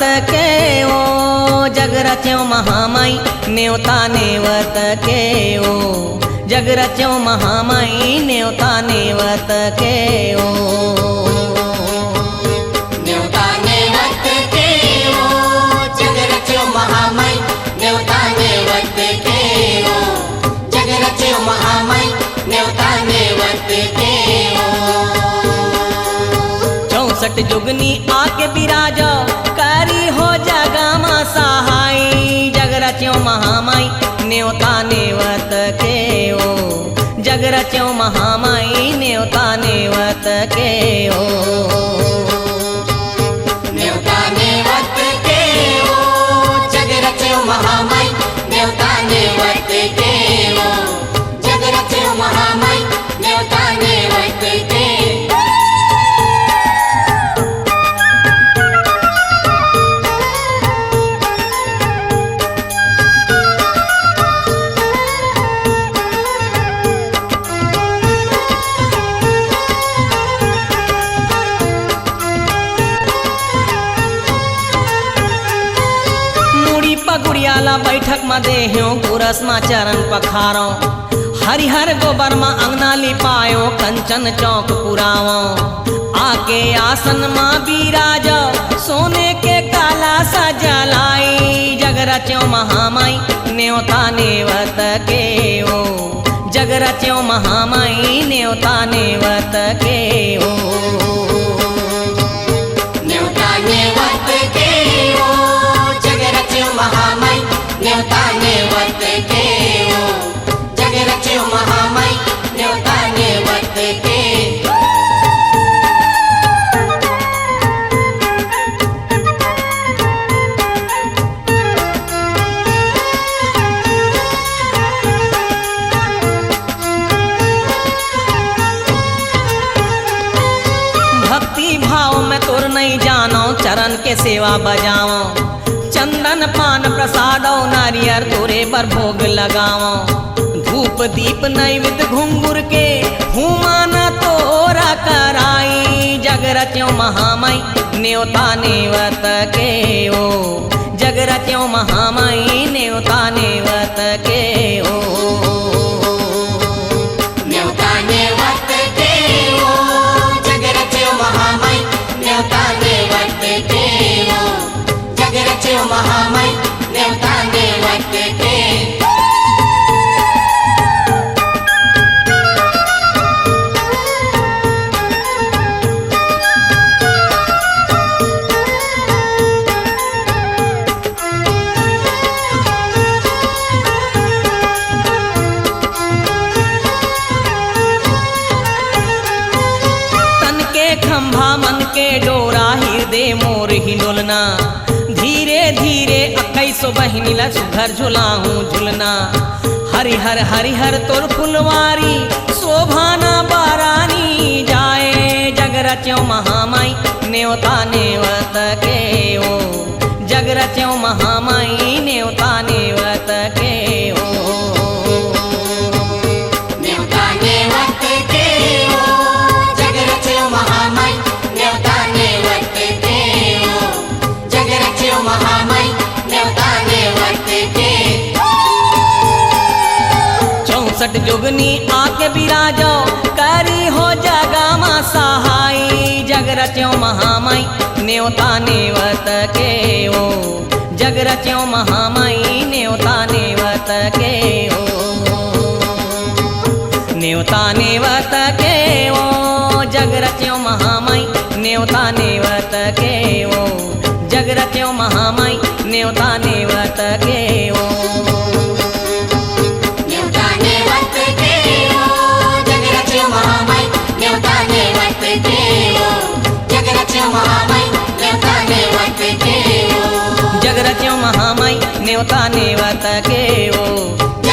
नेवत के ओ जग रच्यो महामाई न्योता नेवत के ओ जग रच्यो महामाई न्योता नेवत के ओ न्योता नेवत के ओ जग रच्यो महामाई न्योता नेवत के ओ जग रच्यो महामाई न्योता नेवत के ओ 64 जुगनी आके बिराजो करी हो जगमा सहाय जग रच्यो महामाई न्योता नेवत के ओ जग रच्यो महामाई न्योता नेवत के ओ न्योता नेवत के ओ जग रच्यो महामाई न्योता नेवत के ओ जग रच्यो महामाई न्योता नेवत के गुड़ियाला बैठक में देह्यो गुरस में चरण पखारो हरिहर गोबर में अंगना लिपायो कंचन चौक पुरावो आके आसन में बिराज सोने के काला सजलाई जग रच्यो महामाई न्योता नेवत के ओ जग रच्यो महामाई न्योता नेवत के ओ न्योता नेवत के ओ जग रच्यो महामाई न्योता नेवत के ओ जग रच्यो महामाई न्योता नेवत के भक्ति भाव में तोर नहीं जानो चरण के सेवा बजाओ चंदन पान प्रसाद नारियर तोरे पर भोग लगाओ धूप दीप नैवेद्य घुंघुर के हुमाना तोरा कराई जग रच्यो महामाई न्योता नेवत के ओ जग रच्यो महामाई न्योता नेवत के ओ न्योता नेवत के ओ जग रच्यो महामाई न्योता नेवत के ओ जग रच्यो महामाई न्योता नेवत के तन के खंभा मन के डोरा हृदय मोर हिलोलना धीरे धीरे 21 बहिनी ला सुघर झुलाहूँ झुलना हरिहर हरिहर तोर फुलवारी शोभाना बारानी जाए जग रच्यो महामाई न्योता नेवत के ओ जग रच्यो महामाई न्योता नेवत के ओ न्योता नेवत के ओ जग रच्यो महामाई न्योता नेवत के ओ जग रच्यो महामाई न्योता नेवत के 64 जुगनी आके बिराजो करी हो जगमा सहाय जग रच्यो महामाई न्योता नेवत के ओ जग रच्यो महामाई न्योता नेवत के ओ न्योता नेवत के ओ जग रच्यो महामाई न्योता नेवत के ओ जग रच्यो महामाई न्योता नेवत के ओ न्योता नेवत के ओ जग रच्यो महामाई न्योता नेवत के ओ जग रच्यो महामाई न्योता नेवत के ओ जग रच्यो महामाई न्योता नेवत के ओ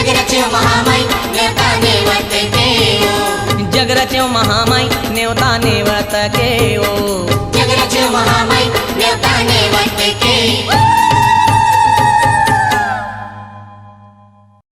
जग रच्यो महामाई न्योता नेवत के ओ जग रच्यो महामाई न्योता नेवत के ओ जग रच्यो महामाई न्योता नेवत के